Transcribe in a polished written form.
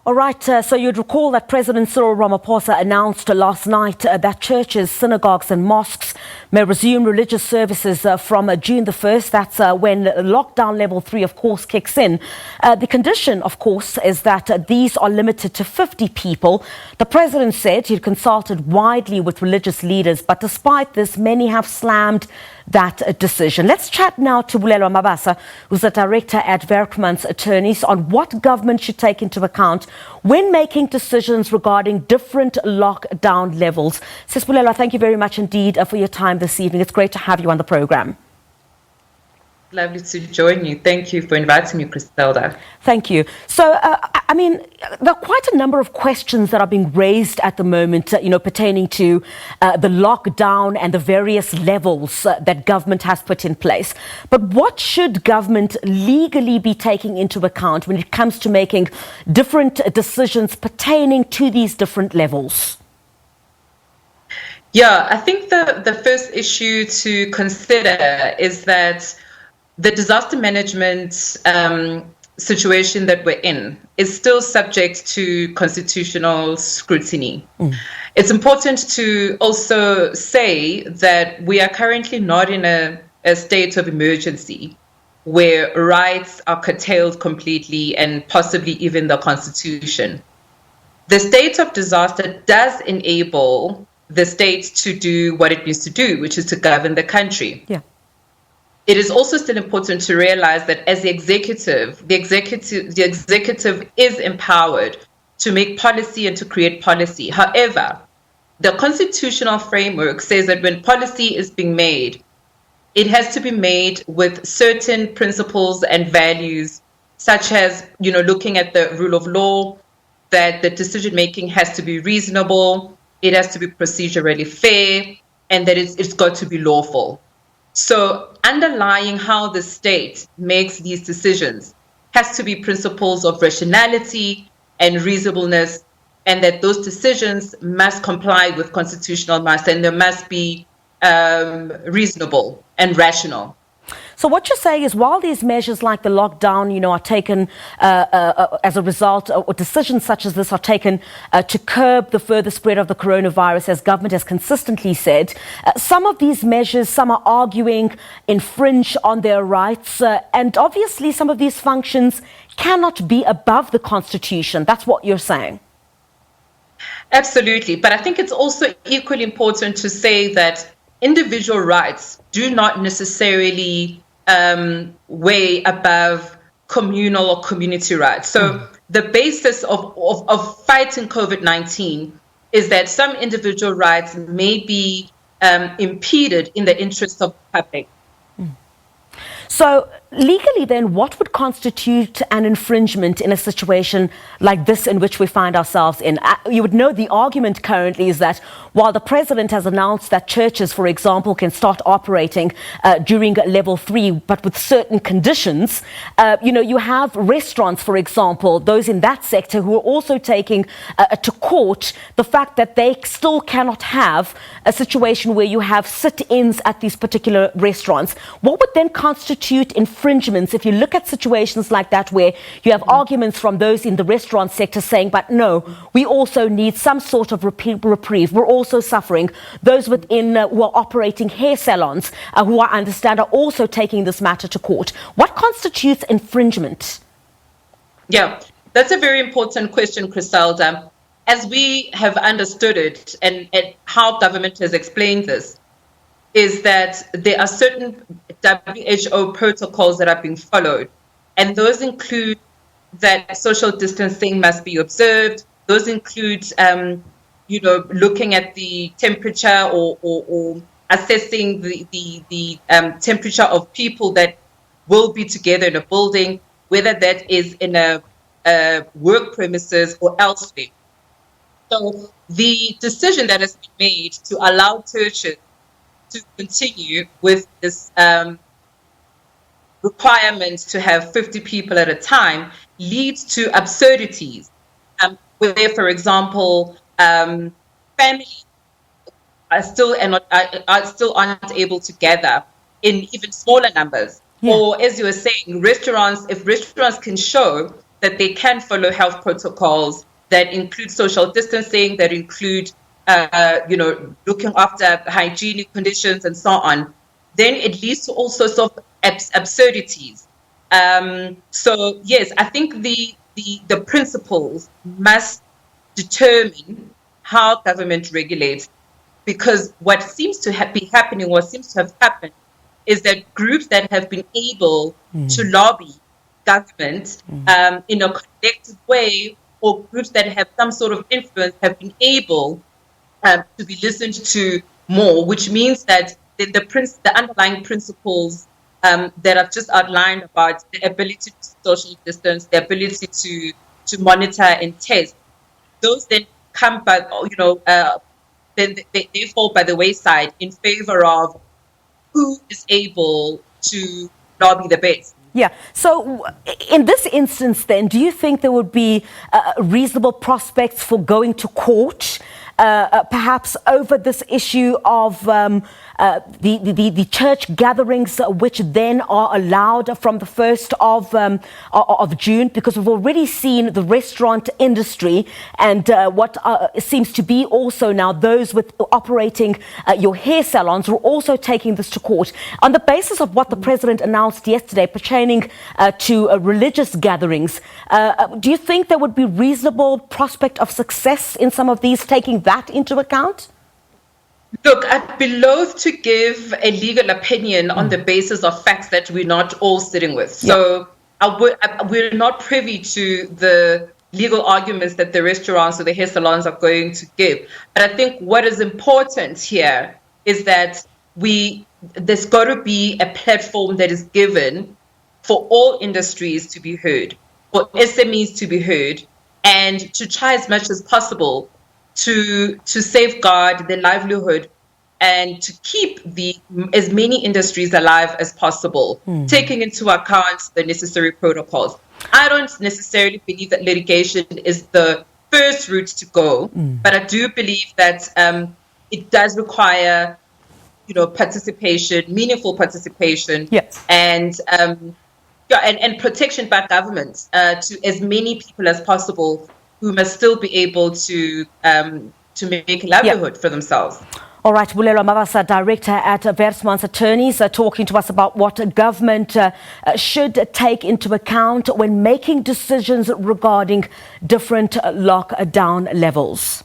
All right, so you'd recall that President Cyril Ramaphosa announced last night that churches, synagogues and mosques may resume religious services from June the 1st. That's when lockdown level 3, of course, kicks in. The condition, of course, is that these are limited to 50 people. The president said he'd consulted widely with religious leaders, but despite this, many have slammed that decision. Let's chat now to Bulelwa Mabasa, who's the director at Werksman's attorneys, on what government should take into account when making decisions regarding different lockdown levels. Sis Bulelwa, thank you very much indeed for your time this evening. It's great to have you on the program. Lovely to join you. Thank you for inviting me, Griselda. Thank you. So, there are quite a number of questions that are being raised at the moment, pertaining to the lockdown and the various levels that government has put in place. But what should government legally be taking into account when it comes to making different decisions pertaining to these different levels? Yeah, I think the first issue to consider is that the disaster management situation that we're in is still subject to constitutional scrutiny. It's important to also say that we are currently not in a state of emergency where rights are curtailed completely and possibly even the Constitution. The state of disaster does enable the state to do what it needs to do, which is to govern the country. Yeah. It is also still important to realize that as the executive is empowered to make policy and to create policy. However, the constitutional framework says that when policy is being made, it has to be made with certain principles and values, such as, looking at the rule of law, that the decision-making has to be reasonable, it has to be procedurally fair, and that it's got to be lawful. So underlying how the state makes these decisions has to be principles of rationality and reasonableness, and that those decisions must comply with constitutional must, and they must be reasonable and rational. So what you're saying is, while these measures like the lockdown, are taken as a result, or decisions such as this are taken to curb the further spread of the coronavirus, as government has consistently said, some of these measures, some are arguing, infringe on their rights. And obviously, some of these functions cannot be above the Constitution. That's what you're saying. Absolutely. But I think it's also equally important to say that individual rights do not necessarily way above communal or community rights. So the basis of fighting COVID-19 is that some individual rights may be impeded in the interest of the public. So legally then, what would constitute an infringement in a situation like this in which we find ourselves in? You would know the argument currently is that while the president has announced that churches, for example, can start operating during level 3, but with certain conditions, you have restaurants, for example, those in that sector who are also taking to court the fact that they still cannot have a situation where you have sit-ins at these particular restaurants. What would then constitute infringements if you look at situations like that, where you have arguments from those in the restaurant sector saying, but no, we also need some sort of reprieve. We're also suffering. Those within who are operating hair salons, who I understand are also taking this matter to court. What constitutes infringement? Yeah, that's a very important question, Griselda. As we have understood it, and how government has explained this, is that there are certain WHO protocols that are being followed. And those include that social distancing must be observed. Those include, looking at the temperature or assessing the temperature of people that will be together in a building, whether that is in a work premises or elsewhere. So the decision that has been made to allow churches to continue with this requirement to have 50 people at a time leads to absurdities, where, for example, families are still aren't able to gather in even smaller numbers. Yeah. Or, as you were saying, if restaurants can show that they can follow health protocols that include social distancing, that include, looking after hygienic conditions and so on, then it leads to all sorts of absurdities. So yes, I think the principles must determine how government regulates, because what seems to be happening, what seems to have happened, is that groups that have been able to lobby government in a collective way, or groups that have some sort of influence, have been able to be listened to more, which means that the underlying principles that I've just outlined about the ability to social distance, the ability to monitor and test, those then come by, then they fall by the wayside in favor of who is able to lobby the best. Yeah. So in this instance, then, do you think there would be reasonable prospects for going to court, perhaps over this issue of the church gatherings, which then are allowed from the 1st of June? Because we've already seen the restaurant industry and what seems to be also now those with operating your hair salons are also taking this to court on the basis of what the president announced yesterday pertaining to religious gatherings. Do you think there would be reasonable prospect of success in some of these, taking that into account? Look, I'd be loath to give a legal opinion on the basis of facts that we're not all sitting with. So we're not privy to the legal arguments that the restaurants or the hair salons are going to give. But I think what is important here is that there's got to be a platform that is given for all industries to be heard, for SMEs to be heard, and to try as much as possible to safeguard their livelihood and to keep as many industries alive as possible, taking into account the necessary protocols. I don't necessarily believe that litigation is the first route to go, but I do believe that it does require, participation, meaningful participation, and protection by governments to as many people as possible who must still be able to make a livelihood for themselves. All right, Bulelwa Mabasa, director at Werksman's attorneys, talking to us about what government should take into account when making decisions regarding different lockdown levels.